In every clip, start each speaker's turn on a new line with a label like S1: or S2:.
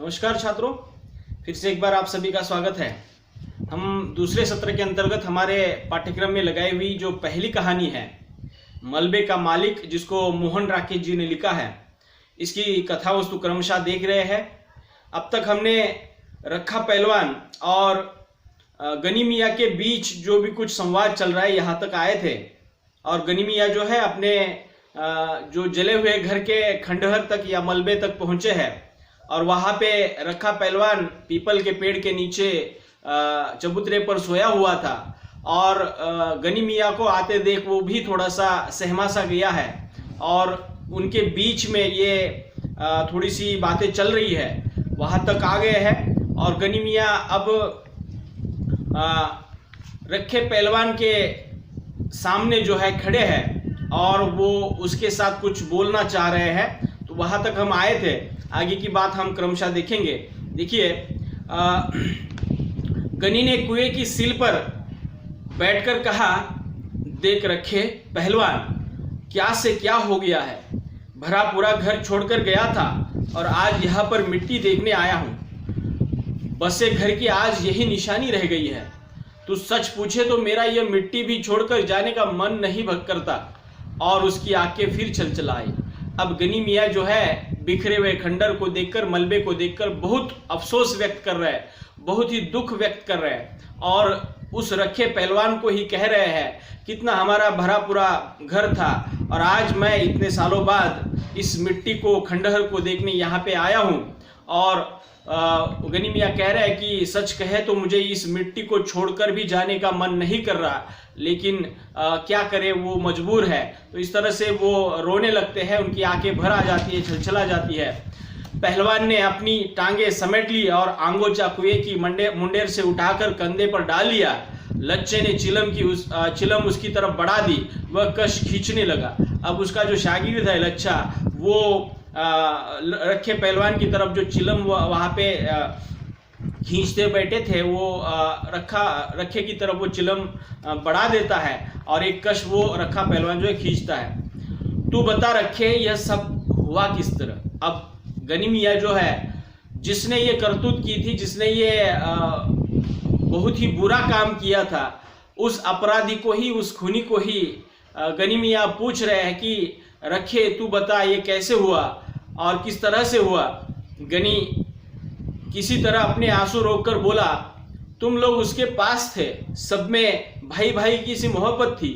S1: नमस्कार छात्रों, फिर से एक बार आप सभी का स्वागत है। हम दूसरे सत्र के अंतर्गत हमारे पाठ्यक्रम में लगाई हुई जो पहली कहानी है मलबे का मालिक, जिसको मोहन राकेश जी ने लिखा है, इसकी कथा वस्तु क्रमशः देख रहे हैं। अब तक हमने रखा पहलवान और गनी मियाँ के बीच जो भी कुछ संवाद चल रहा है यहाँ तक आए थे, और गनी मियाँ जो है अपने जो जले हुए घर के खंडहर तक या मलबे तक पहुँचे हैं, और वहाँ पे रखा पहलवान पीपल के पेड़ के नीचे चबूतरे पर सोया हुआ था। और गनी मियाँ को आते देख वो भी थोड़ा सा सहमा सा गया है, और उनके बीच में ये थोड़ी सी बातें चल रही है, वहाँ तक आ गए हैं। और गनी मियाँ अब रखे पहलवान के सामने जो है खड़े हैं और वो उसके साथ कुछ बोलना चाह रहे हैं। तो वहाँ तक हम आए थे, आगे की बात हम क्रमशः देखेंगे। देखिए, गनी ने कुएं की सील पर बैठकर कहा, देख रखे पहलवान, क्या से क्या हो गया है। भरा पूरा घर छोड़कर गया था और आज यहाँ पर मिट्टी देखने आया हूँ। बसे घर की आज यही निशानी रह गई है। तू सच पूछे तो मेरा यह मिट्टी भी छोड़कर जाने का मन नहीं करता। और उसकी आंखें फिर छलछलाई। अब गनी मियाँ जो है बिखरे हुए खंडर को देखकर, मलबे को देखकर बहुत अफसोस व्यक्त कर रहे हैं, बहुत ही दुख व्यक्त कर रहे हैं, और उस रखे पहलवान को ही कह रहे हैं, कितना हमारा भरा पूरा घर था और आज मैं इतने सालों बाद इस मिट्टी को, खंडहर को देखने यहाँ पे आया हूँ। और गनी मियाँ कह रहे हैं कि सच कहे तो मुझे इस मिट्टी को छोड़कर भी जाने का मन नहीं कर रहा, लेकिन क्या करे, वो मजबूर है। तो इस तरह से वो रोने लगते हैं, उनकी आंखें भर आ जाती है, छलछला जाती है। पहलवान ने अपनी टांगे समेट ली और आंगोचा कुएं की मुंडेर से उठाकर कंधे पर डाल लिया। लच्चे ने चिलम उसकी तरफ बढ़ा दी, वह कश खींचने लगा। अब उसका जो शागिर्द है लच्छा, वो रखे पहलवान की तरफ जो चिलम वहाँ पे खींचते बैठे थे, वो रखे की तरफ वो चिलम बढ़ा देता है और एक कश वो रखा पहलवान जो है खींचता है। तू बता रखे, यह सब हुआ किस तरह। अब गनी मियाँ जो है, जिसने ये करतूत की थी, जिसने ये बहुत ही बुरा काम किया था, उस अपराधी को ही, उस खूनी को ही गनी मियाँ पूछ रहे हैं कि रखे तू बता ये कैसे हुआ और किस तरह से हुआ। गनी किसी तरह अपने आंसू रोककर बोला, तुम लोग उसके पास थे, सब में भाई भाई की सी मोहब्बत थी।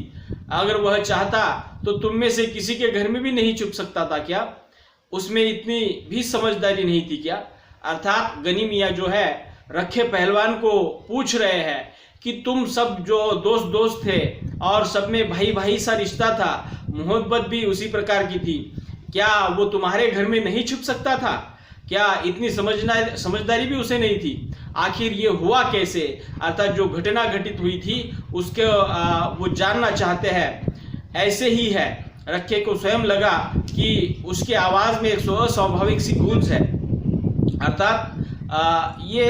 S1: अगर वह चाहता तो तुम में से किसी के घर में भी नहीं छुप सकता था क्या? उसमें इतनी भी समझदारी नहीं थी क्या? अर्थात गनी मियाँ जो है रखे पहलवान को पूछ रहे हैं कि तुम सब जो दोस्त थे और सब में भाई भाई सा रिश्ता था, मोहब्बत भी उसी प्रकार की थी, क्या वो तुम्हारे घर में नहीं छुप सकता था? क्या इतनी समझदारी भी उसे नहीं थी? आखिर ये हुआ कैसे? अर्थात जो घटना घटित हुई थी उसके वो जानना चाहते हैं। ऐसे ही है, रखे को स्वयं लगा कि उसके आवाज में एक स्वाभाविक सी गूंज है। अर्थात ये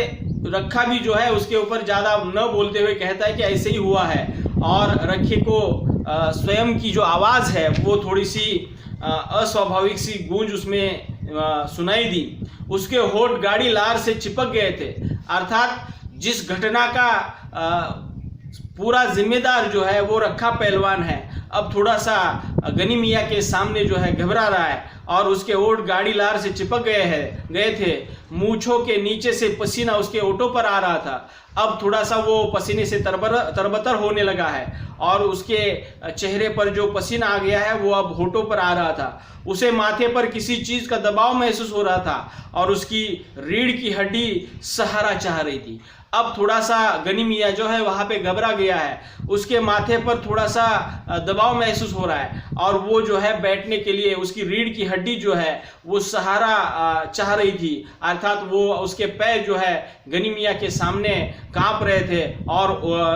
S1: रखा भी जो है उसके ऊपर ज्यादा न बोलते हुए कहता है कि ऐसे ही हुआ है, और रखे को स्वयं की जो आवाज है वो थोड़ी सी अस्वाभाविक सी गूंज उसमें सुनाई दी। उसके होठ गाड़ी लार से चिपक गए थे। अर्थात जिस घटना का पूरा जिम्मेदार जो है वो रखा पहलवान है, अब थोड़ा सा गनी मियाँ के सामने जो है घबरा रहा है और उसके ओठ गाड़ी लार से चिपक गए थे। मूंछों के नीचे से पसीना उसके ओठों पर आ रहा था। अब थोड़ा सा वो पसीने से तरबतर होने लगा है और उसके चेहरे पर जो पसीना आ गया है वो अब होठों पर आ रहा था। उसे माथे पर किसी चीज का दबाव महसूस हो रहा था और उसकी रीढ़ की हड्डी सहारा चाह रही थी। अब थोड़ा सा गनी मियाँ जो है वहाँ पे घबरा गया है, उसके माथे पर थोड़ा सा दबाव महसूस हो रहा है और वो जो है बैठने के लिए उसकी रीढ़ की हड्डी जो है वो सहारा चाह रही थी। अर्थात वो उसके पैर जो है गनी मियाँ के सामने कांप रहे थे और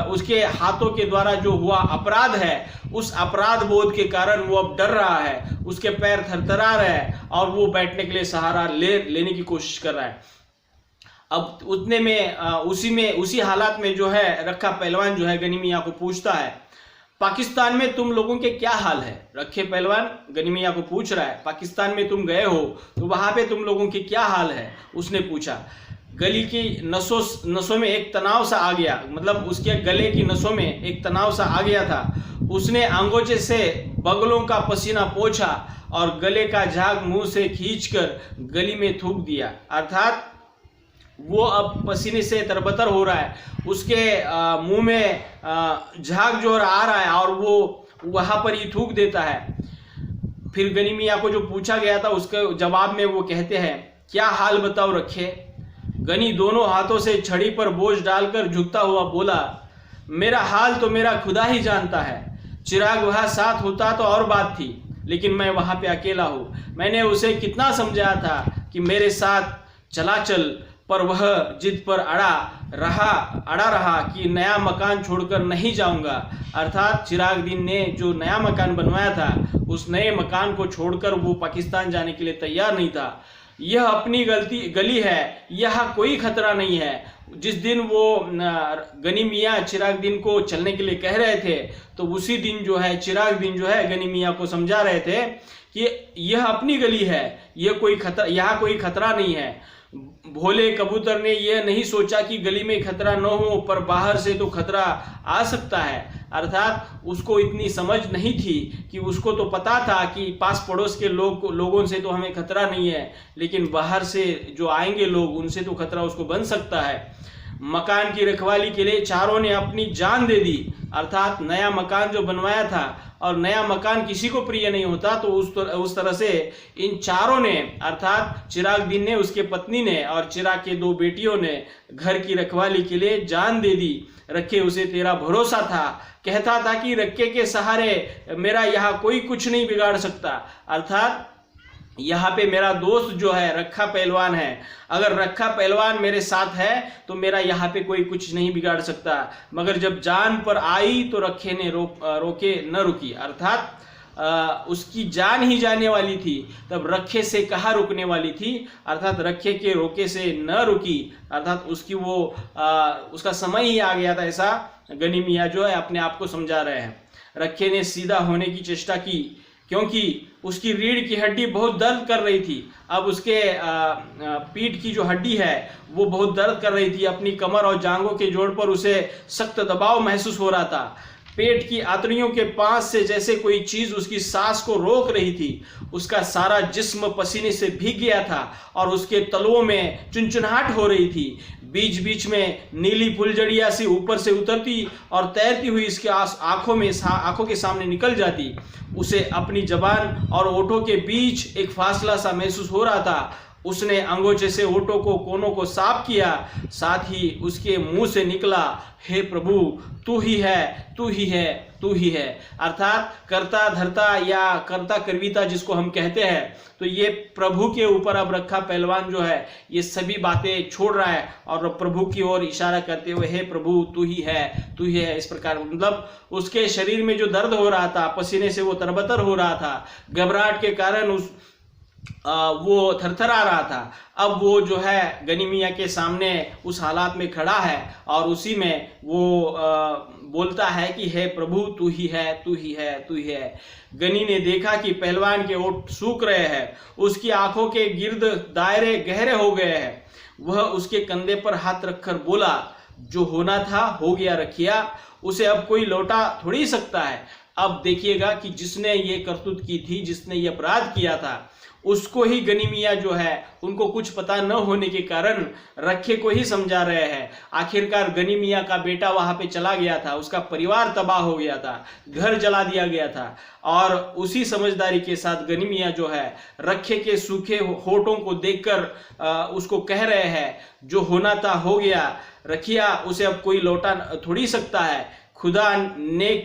S1: उसके हाथों के द्वारा जो हुआ अपराध है, उस अपराध बोध के कारण वो अब डर रहा है, उसके पैर थरथरा रहे हैं और वो बैठने के लिए सहारा लेने की कोशिश कर रहा है। अब उसी हालात में जो है रखा पहलवान जो है गनी मियाँ को पूछता है, पाकिस्तान में तुम लोगों के क्या हाल है? रखे पहलवान गनी मियां को पूछ रहा है, पाकिस्तान में तुम गए हो तो वहां पे तुम लोगों के क्या हाल है? उसने पूछा। गली की नसों में एक तनाव सा आ गया, मतलब उसके गले की नसों में एक तनाव सा आ गया था। उसने अंगोछे से बगलों का पसीना पोंछा और गले का झाग मुंह से खींचकर गली में थूक दिया। अर्थात वो अब पसीने से तरबतर हो रहा है, उसके मुंह में झाग जो आ रहा है और वो वहां पर ही थूक देता है। फिर गनी मियां को जो पूछा गया था उसके जवाब में वो कहते हैं, क्या हाल बताओ रखे? गनी दोनों हाथों से छड़ी पर बोझ डालकर झुकता हुआ बोला, मेरा हाल तो मेरा खुदा ही जानता है। चिराग वहां साथ होता तो और बात थी, लेकिन मैं वहां पे अकेला हूं। मैंने उसे कितना समझाया था कि मेरे साथ चला चल, पर वह जिद पर अड़ा रहा कि नया मकान छोड़कर नहीं जाऊंगा। अर्थात चिरागुद्दीन ने जो नया मकान बनवाया था उस नए मकान को छोड़कर वो पाकिस्तान जाने के लिए तैयार नहीं था। यह अपनी गली है, यहाँ कोई खतरा नहीं है। जिस दिन वो गनी मियाँ चिरागुद्दीन को चलने के लिए कह रहे थे तो उसी दिन जो है चिरागुद्दीन जो है गनी मियाँ को समझा रहे थे कि यह अपनी गली है, यहाँ कोई खतरा नहीं है। भोले कबूतर ने यह नहीं सोचा कि गली में खतरा न हो, पर बाहर से तो खतरा आ सकता है। अर्थात उसको इतनी समझ नहीं थी कि उसको तो पता था कि पास पड़ोस के लोगों से तो हमें खतरा नहीं है, लेकिन बाहर से जो आएंगे लोग उनसे तो खतरा उसको बन सकता है। मकान की रखवाली के लिए चारों ने अपनी जान दे दी। अर्थात नया मकान जो बनवाया था, और नया मकान किसी को प्रिय नहीं होता, तो उस तरह से इन चारों ने, अर्थात चिरागुद्दीन ने, उसके पत्नी ने और चिराग के दो बेटियों ने घर की रखवाली के लिए जान दे दी। रखे उसे तेरा भरोसा था, कहता था कि रखे के सहारे मेरा यहाँ कोई कुछ नहीं बिगाड़ सकता। अर्थात यहाँ पे मेरा दोस्त जो है रखा पहलवान है, अगर रखा पहलवान मेरे साथ है तो मेरा यहाँ पे कोई कुछ नहीं बिगाड़ सकता। मगर जब जान पर आई तो रखे ने रोके न रुकी। अर्थात उसकी जान ही जाने वाली थी, तब रखे से कहाँ रुकने वाली थी? अर्थात रखे के रोके से न रुकी। अर्थात उसकी उसका समय ही आ गया था, ऐसा गनी मियाँ जो है अपने आप को समझा रहे हैं। रखे ने सीधा होने की चेष्टा की, क्योंकि उसकी रीढ़ की हड्डी बहुत दर्द कर रही थी। अब उसके पीठ की जो हड्डी है वो बहुत दर्द कर रही थी। अपनी कमर और जांघों के जोड़ पर उसे सख्त दबाव महसूस हो रहा था। पेट की आंतड़ियों के पास से जैसे कोई चीज उसकी सांस को रोक रही थी। उसका सारा जिस्म पसीने से भीग गया था और उसके तलवों में चुनचुनाहट हो रही थी। बीच बीच में नीली फुलझड़ियां सी ऊपर से उतरती और तैरती हुई इसके आंखों के सामने निकल जाती। उसे अपनी जबान और ओठों के बीच एक फासला सा महसूस हो रहा था। उसने अंगोछे से ओठों को कोनों को साफ किया, साथ ही उसके मुंह से निकला, हे प्रभु, तू ही है, तू ही है, तू ही है। अर्थात कर्ता धर्ता या कर्ता कर्विता जिसको हम कहते हैं, तो ये प्रभु के ऊपर अब रखा पहलवान जो है ये सभी बातें छोड़ रहा है और प्रभु की ओर इशारा करते हुए, हे प्रभु, तू ही है, तू ही है। इस प्रकार मतलब उसके शरीर में जो दर्द हो रहा था, पसीने से वो तरबतर हो रहा था, घबराहट के कारण वो थरथरा रहा था। अब वो जो है गनी मियाँ के सामने उस हालात में खड़ा है और उसी में वो बोलता है कि हे प्रभु, तू ही है, तू ही है, तू ही है। गनी ने देखा कि पहलवान के ओठ सूख रहे हैं, उसकी आंखों के गिर्द दायरे गहरे हो गए हैं। वह उसके कंधे पर हाथ रखकर बोला, जो होना था हो गया रखिया, उसे अब कोई लौटा थोड़ी सकता है। अब देखिएगा कि जिसने ये करतूत की थी, जिसने ये अपराध किया था, उसको ही गनी मियाँ जो है उनको कुछ पता न होने के कारण रखे को ही समझा रहे हैं। आखिरकार गनी मियाँ का बेटा वहां पे चला गया था, उसका परिवार तबाह हो गया था, घर जला दिया गया था, और उसी समझदारी के साथ गनी मियाँ जो है रखे के सूखे होठों को देखकर उसको कह रहे हैं, जो होना था हो गया रखिया, उसे अब कोई लौटा थोड़ी सकता है। खुदा नेक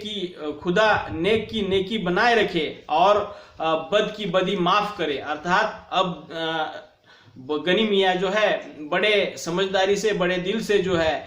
S1: की नेकी बनाए रखे और बद की बदी माफ करे। अर्थात अब गनी मियाँ जो है बड़े समझदारी से, बड़े दिल से जो है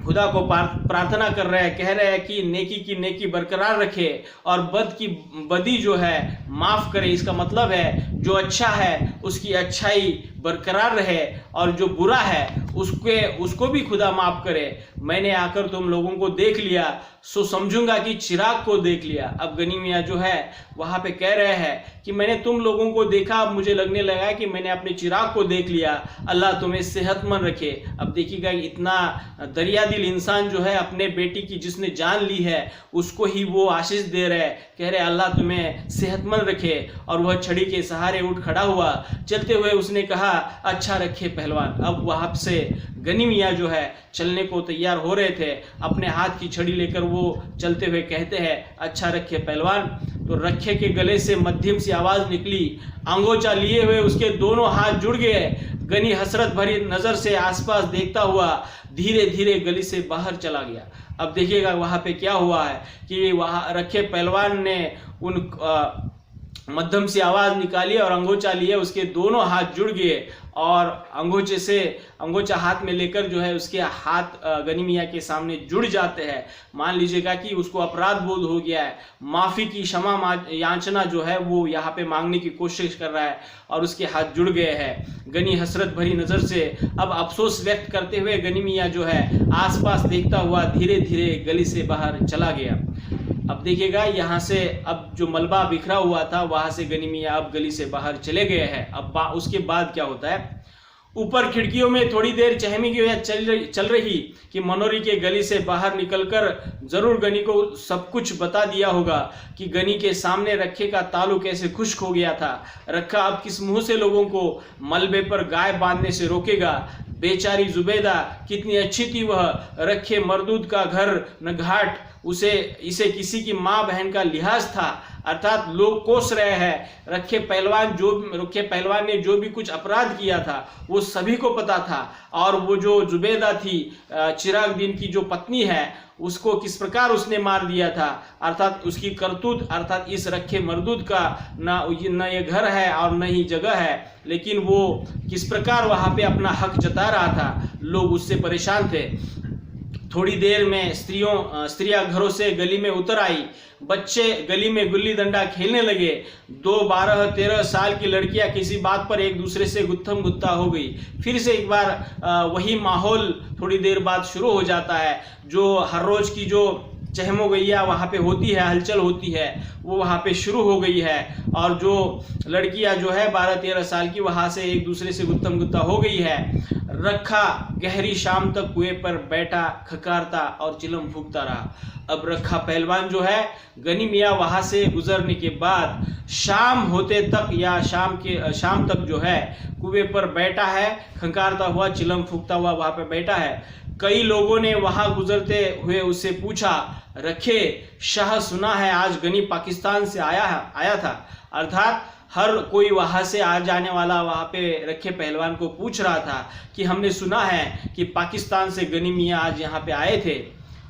S1: खुदा को प्रार्थना कर रहे हैं, कह रहे हैं कि नेकी की नेकी बरकरार रखे और बद की बदी जो है माफ करे। इसका मतलब है जो अच्छा है उसकी अच्छाई बरकरार रहे और जो बुरा है उसको भी खुदा माफ करे। मैंने आकर तुम लोगों को देख लिया, सो समझूंगा कि चिराग को देख लिया। अब गनी मियाँ जो है वहां पे कह रहे हैं कि मैंने तुम लोगों को देखा, अब मुझे लगने लगा कि मैंने अपने चिराग को देख लिया। अल्लाह तुम्हें सेहतमंद रखे। अब देखिएगा इतना दरिया दिल इंसान जो है अपने बेटी की जिसने जान ली है उसको ही वो आशीष दे रहे, कह रहे अल्लाह तुम्हें सेहतमंद रखे। और वह छड़ी के सहारे उठ खड़ा हुआ, चलते हुए उसने कहा अच्छा रखे पहलवान। अब वहां से गनी मियाँ जो है चलने को तैयार हो रहे थे, अपने हाथ की छड़ी लेकर वो चलते हुए कहते हैं अच्छा रखे पहलवान। तो रखे के गले से मध्यम सी आवाज निकली, अंगोचा लिए हुए उसके दोनों हाथ जुड़ गए। गनी हसरत भरी नजर से आसपास देखता हुआ धीरे धीरे गली से बाहर चला गया। अब देखिएगा वहां पे क्या हुआ है कि वहां रखे पहलवान ने उन मध्यम सी आवाज निकाली और अंगोचा लिए उसके दोनों हाथ जुड़ गए और अंगोचा हाथ में लेकर जो है उसके हाथ गनी मियाँ के सामने जुड़ जाते हैं। मान लीजिएगा कि उसको अपराध बोध हो गया है, माफी की क्षमा याचना जो है वो यहाँ पे मांगने की कोशिश कर रहा है और उसके हाथ जुड़ गए हैं। गनी हसरत भरी नजर से अब अफसोस व्यक्त करते हुए गनी मियाँ जो है आसपास देखता हुआ धीरे धीरे गली से बाहर चला गया। अब देखिएगा यहाँ से अब जो मलबा बिखरा हुआ था वहां से गनी मियाँ अब गली से बाहर चले गए हैं। अब उसके बाद क्या होता है, ऊपर खिड़कियों में थोड़ी देर चहमी की चल रही कि मनोरी के गली से बाहर निकलकर जरूर गनी को सब कुछ बता दिया होगा कि गनी के सामने रखे का तालू कैसे खुश्क हो गया था। रखा अब किस मुंह से लोगों को मलबे पर गाय बांधने से रोकेगा। बेचारी जुबैदा कितनी अच्छी थी वह, रखे मरदूद का घर न घाट, इसे किसी की माँ बहन का लिहाज था। अर्थात लोग कोस रहे हैं रखे पहलवान ने जो भी कुछ अपराध किया था वो सभी को पता था। और वो जो जुबैदा थी चिराग दीन की जो पत्नी है उसको किस प्रकार उसने मार दिया था। अर्थात उसकी करतूत, अर्थात इस रखे मरदूद का न ये घर है और न ही जगह है, लेकिन वो किस प्रकार वहां पे अपना हक जता रहा था। लोग उससे परेशान थे। थोड़ी देर में स्त्रियां घरों से गली में उतर आई। बच्चे गली में गुल्ली डंडा खेलने लगे। 2 12-13 साल की लड़कियां किसी बात पर एक दूसरे से गुत्थम गुत्था हो गई। फिर से एक बार वही माहौल थोड़ी देर बाद शुरू हो जाता है। जो हर रोज की जो चहमो गैया वहाँ पे होती है, हलचल होती है, वो वहाँ पे शुरू हो गई है। और जो लड़कियां जो है 12-13 साल की वहाँ से एक दूसरे से गुत्थम गुत्था हो गई है। रखा गहरी शाम तक कुएं पर बैठा खकारता और चिलम फूंकता रहा। अब रखा पहलवान जो है गनी मियाँ वहां से गुजरने के बाद शाम होते तक या शाम तक जो है कुएं पर बैठा है, खंकारता हुआ चिलम फूंकता हुआ वहां पे बैठा है। कई लोगों ने वहां गुजरते हुए उससे पूछा, रखे शाह सुना है आज गनी पाकिस्तान से आया था। अर्थात हर कोई वहां से आ जाने वाला वहां पे रखे पहलवान को पूछ रहा था कि हमने सुना है कि पाकिस्तान से गनी मियाँ आज यहाँ पे आए थे।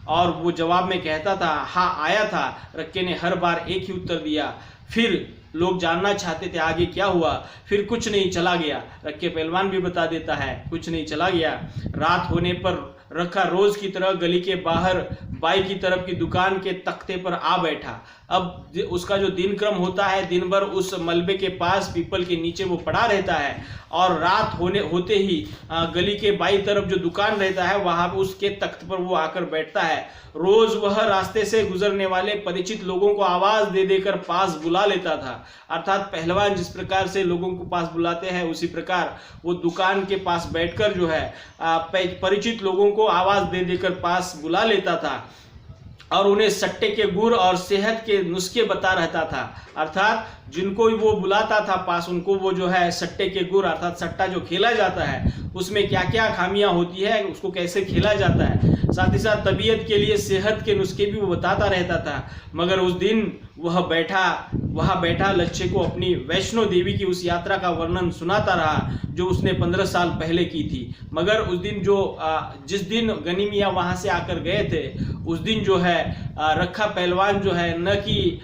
S1: और वो जवाब में कहता था हाँ आया था। रक्के ने हर बार एक ही उत्तर दिया। फिर लोग जानना चाहते थे आगे क्या हुआ। फिर कुछ नहीं, चला गया। रक्के पहलवान भी बता देता है कुछ नहीं, चला गया। रात होने पर रखा रोज की तरह गली के बाहर बाई की तरफ की दुकान के तख्ते पर आ बैठा। अब उसका जो दिन क्रम होता है, दिन भर उस मलबे के पास पीपल के नीचे वो पड़ा रहता है और रात होते ही गली के बाई तरफ जो दुकान रहता है वहां उसके तख्त पर वो आकर बैठता है। रोज वह रास्ते से गुजरने वाले परिचित लोगों को आवाज दे देकर पास बुला लेता था। अर्थात पहलवान जिस प्रकार से लोगों को पास बुलाते हैं उसी प्रकार वो दुकान के पास बैठकर जो है परिचित लोगों को आवाज दे देकर पास बुला लेता था और उन्हें सट्टे के गुर और सेहत के नुस्खे बता रहता था। अर्थात जिनको वो बुलाता था पास उनको वो जो है सट्टे के गुर, अर्थात सट्टा जो खेला जाता है उसमें क्या क्या खामियां होती है, उसको कैसे खेला जाता है, साथ ही साथ तबीयत के लिए सेहत के नुस्खे भी वो बताता रहता था। मगर उस दिन वहाँ बैठा लच्छे को अपनी वैष्णो देवी की उस यात्रा का वर्णन सुनाता रहा जो उसने 15 साल पहले की थी। मगर उस दिन जिस दिन गनी मियाँ वहाँ से आकर गए थे उस दिन जो है रखा पहलवान जो है न कि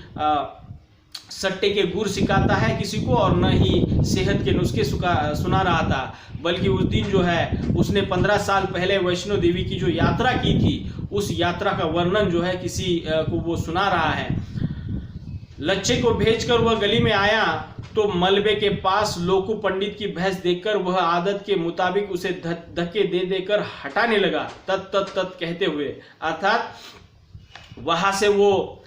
S1: सट्टे के गुर सिखाता है किसी को और न ही सेहत के नुस्खे सुना रहा था, बल्कि उस दिन जो है उसने 15 साल पहले वैष्णो देवी की जो यात्रा की थी उस यात्रा का वर्णन जो है किसी को वो सुना रहा है। लच्छे को भेजकर वह गली में आया तो मलबे के पास लोकू पंडित की भैंस देखकर वह आदत के मुताबिक उसे धक्के दे देकर हटाने लगा, तत तत तत कहते हुए। अर्थात वहां से वो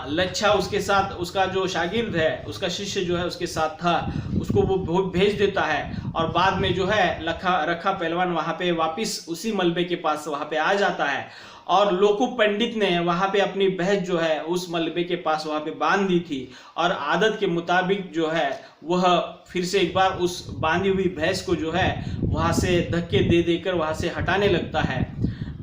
S1: लच्छा उसके साथ, उसका जो शागिर्द है, उसका शिष्य जो है उसके साथ था, उसको वो भेज देता है और बाद में जो है रखा पहलवान वहां पे वापिस उसी मलबे के पास वहां पे आ जाता है और लोकू पंडित ने वहां पे अपनी भैंस जो है उस मलबे के पास वहां पे बांध दी थी और आदत के मुताबिक जो है वह फिर से एक बार उस बांधी हुई भैंस को जो है वहां से धक्के दे देकर वहां से हटाने लगता है।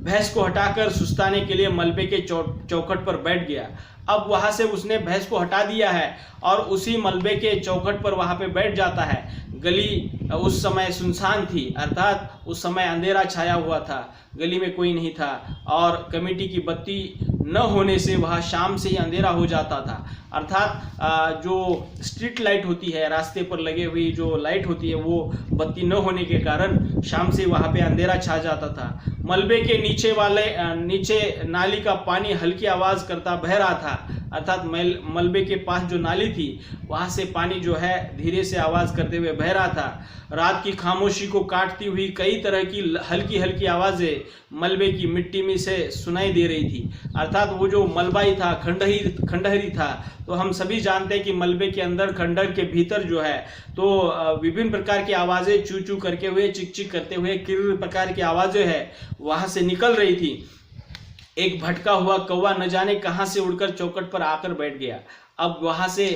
S1: भैंस को हटाकर सुस्ताने के लिए मलबे के चौखट पर बैठ गया। अब वहां से उसने भैंस को हटा दिया है और उसी मलबे के चौखट पर वहां पे बैठ जाता है। गली उस समय सुनसान थी, अर्थात उस समय अंधेरा छाया हुआ था, गली में कोई नहीं था और कमेटी की बत्ती न होने से वह शाम से ही अंधेरा हो जाता था। अर्थात जो स्ट्रीट लाइट होती है, रास्ते पर लगे हुई जो लाइट होती है, वो बत्ती न होने के कारण शाम से वहाँ पे अंधेरा छा जाता था। मलबे के नीचे नाली का पानी हल्की आवाज़ करता बह रहा था, अर्थात मलबे के पास जो नाली थी वहाँ से पानी जो है धीरे से आवाज़ करते हुए बह रहा था। रात की खामोशी को काटती हुई कई तरह की हल्की हल्की आवाज़ें मलबे की मिट्टी में से सुनाई दे रही थी। अर्थात वो जो मलबा ही था, खंडहरी था, तो हम सभी जानते हैं कि मलबे के अंदर, खंडहर के भीतर जो है तो विभिन्न प्रकार की आवाज़ें चू चू करके हुए, चिक चिक करते हुए, किर प्रकार की आवाज़ें हैं वहाँ से निकल रही थी। एक भटका हुआ कौवा न जाने कहाँ से उड़कर चौखट पर आकर बैठ गया। अब वहाँ से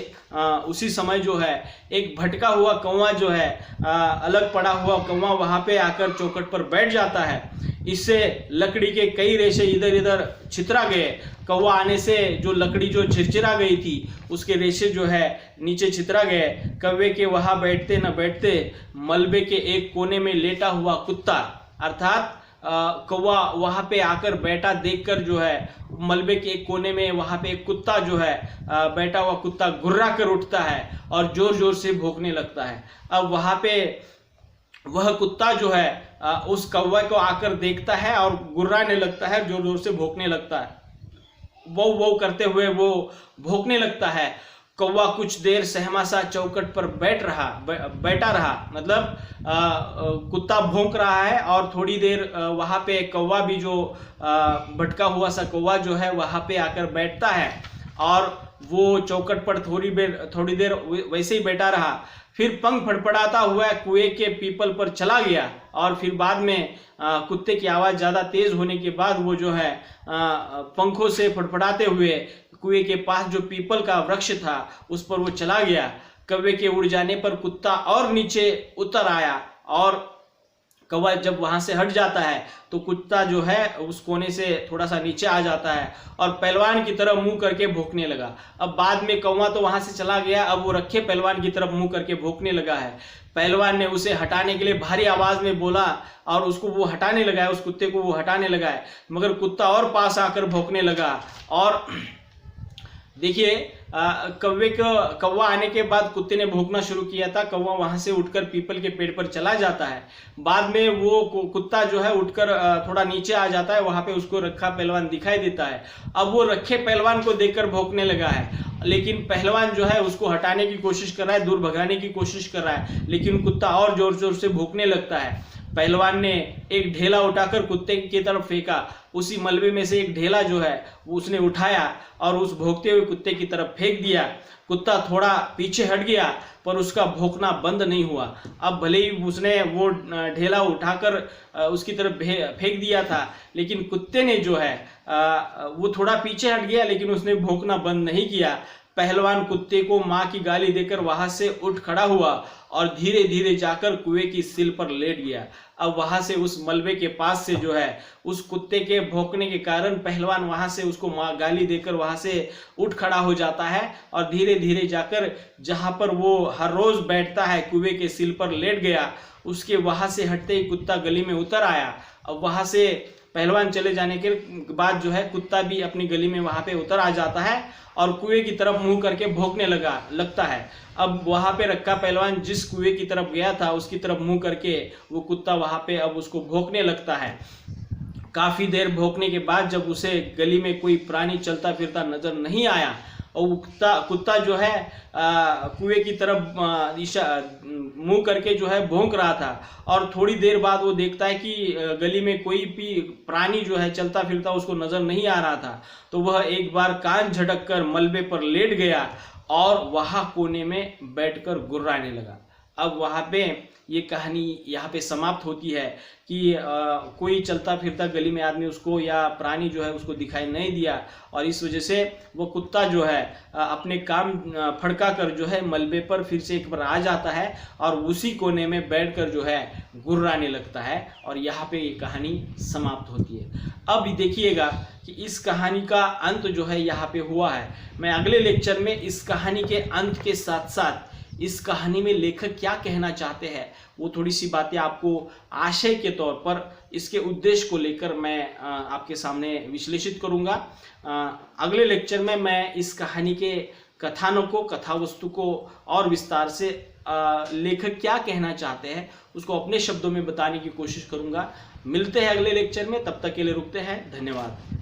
S1: उसी समय जो है एक भटका हुआ कौवा जो है, अलग पड़ा हुआ कौवा वहाँ पे आकर चौखट पर बैठ जाता है। इससे लकड़ी के कई रेशे इधर इधर छितरा गए। कौवा आने से जो लकड़ी जो छिरछिरा गई थी उसके रेशे जो है नीचे छितरा गए। कौवे के वहाँ बैठते न बैठते मलबे के एक कोने में लेटा हुआ कुत्ता, अर्थात कौवा वहां पे आकर बैठा देखकर जो है मलबे के एक कोने में वहां पे एक कुत्ता जो है बैठा हुआ कुत्ता गुर्रा कर उठता है और जोर जोर से भौंकने लगता है। अब वहां पे वह कुत्ता जो है उस कौवे को आकर देखता है और गुर्राने लगता है, जोर जोर से भौंकने लगता है, वो वो करते हुए वो भौंकने लगता है। कौवा कुछ देर सहमा सा चौखट पर बैठा रहा, मतलब कुत्ता भौंक रहा है और थोड़ी देर वहाँ पे कौवा भी जो भटका हुआ सा कौवा जो है वहाँ पे आकर बैठता है और वो चौखट पर थोड़ी देर वैसे ही बैठा रहा। फिर पंख फड़फड़ाता हुआ कुएं के पीपल पर चला गया और फिर बाद में कुत्ते की आवाज़ ज़्यादा तेज होने के बाद वो जो है पंखों से फड़फड़ाते हुए कुएं के पास जो पीपल का वृक्ष था उस पर वो चला गया। कौवे के उड़ जाने पर कुत्ता और नीचे उतर आया और कौवा जब वहां से हट जाता है तो कुत्ता जो है उस कोने से थोड़ा सा नीचे आ जाता है और पहलवान की तरफ मुंह करके भौंकने लगा। अब बाद में कौवा तो वहां से चला गया, अब वो रखे पहलवान की तरफ मुंह करके भौंकने लगा है। पहलवान ने उसे हटाने के लिए भारी आवाज में बोला और उसको वो हटाने लगा है, उस कुत्ते को वो हटाने लगा है, मगर कुत्ता और पास आकर भौंकने लगा। और देखिए कौवा आने के बाद कुत्ते ने भौंकना शुरू किया था। कौवा वहां से उठकर पीपल के पेड़ पर चला जाता है। बाद में वो कुत्ता जो है उठकर थोड़ा नीचे आ जाता है, वहां पे उसको रखा पहलवान दिखाई देता है। अब वो रखे पहलवान को देखकर भौंकने लगा है, लेकिन पहलवान जो है उसको हटाने की कोशिश कर रहा है, दूर भगाने की कोशिश कर रहा है, लेकिन कुत्ता और जोर जोर से भौंकने लगता है। पहलवान ने एक ढेला उठाकर कुत्ते की तरफ फेंका। उसी मलबे में से एक ढेला जो है वो उसने उठाया और उस भौंकते हुए कुत्ते की तरफ फेंक दिया। कुत्ता थोड़ा पीछे हट गया पर उसका भौंकना बंद नहीं हुआ। अब भले ही उसने वो ढेला उठाकर उसकी तरफ फेंक दिया था, लेकिन कुत्ते ने जो है वो थोड़ा पीछे हट गया, लेकिन उसने भौंकना बंद नहीं किया। पहलवान कुत्ते को माँ की गाली देकर वहां से उठ खड़ा हुआ और धीरे धीरे जाकर कुएं की सिल पर लेट गया। अब वहां से उस मलबे के पास से जो है उस कुत्ते के भौंकने के कारण पहलवान वहां से उसको गाली देकर वहां से उठ खड़ा हो जाता है और धीरे धीरे जाकर जहां पर वो हर रोज बैठता है कुएं के सिल पर लेट गया। उसके वहां से हटते ही कुत्ता गली में उतर आया। अब वहां से पहलवान चले जाने के बाद जो है कुत्ता भी अपनी गली में वहां पे उतर आ जाता है और कुएं की तरफ मुंह करके भौंकने लगता है। अब वहां पे रखा पहलवान जिस कुएं की तरफ गया था उसकी तरफ मुंह करके वो कुत्ता वहां पे अब उसको भौंकने लगता है। काफी देर भौंकने के बाद जब उसे गली में कोई प्राणी चलता फिरता नजर नहीं आया और वो कुत्ता जो है कुएं की तरफ मुंह करके जो है भौंक रहा था। और थोड़ी देर बाद वो देखता है कि गली में कोई भी प्राणी जो है चलता फिरता उसको नजर नहीं आ रहा था। तो वह एक बार कान झटक कर मलबे पर लेट गया और वहां कोने में बैठकर गुर्राने लगा। अब वहां पे ये कहानी यहाँ पे समाप्त होती है कि कोई चलता फिरता गली में आदमी उसको या प्राणी जो है उसको दिखाई नहीं दिया, और इस वजह से वो कुत्ता जो है अपने काम फड़का कर जो है मलबे पर फिर से एक बार आ जाता है और उसी कोने में बैठकर जो है गुर्राने लगता है। और यहाँ पे ये कहानी समाप्त होती है। अब देखिएगा कि इस कहानी का अंत जो है यहाँ पे हुआ है। मैं अगले लेक्चर में इस कहानी के अंत के साथ साथ इस कहानी में लेखक क्या कहना चाहते हैं वो थोड़ी सी बातें आपको आशय के तौर पर इसके उद्देश्य को लेकर मैं आपके सामने विश्लेषित करूंगा। अगले लेक्चर में मैं इस कहानी के कथानकों कथा वस्तु को और विस्तार से लेखक क्या कहना चाहते हैं उसको अपने शब्दों में बताने की कोशिश करूंगा। मिलते हैं अगले लेक्चर में, तब तक के लिए रुकते हैं। धन्यवाद।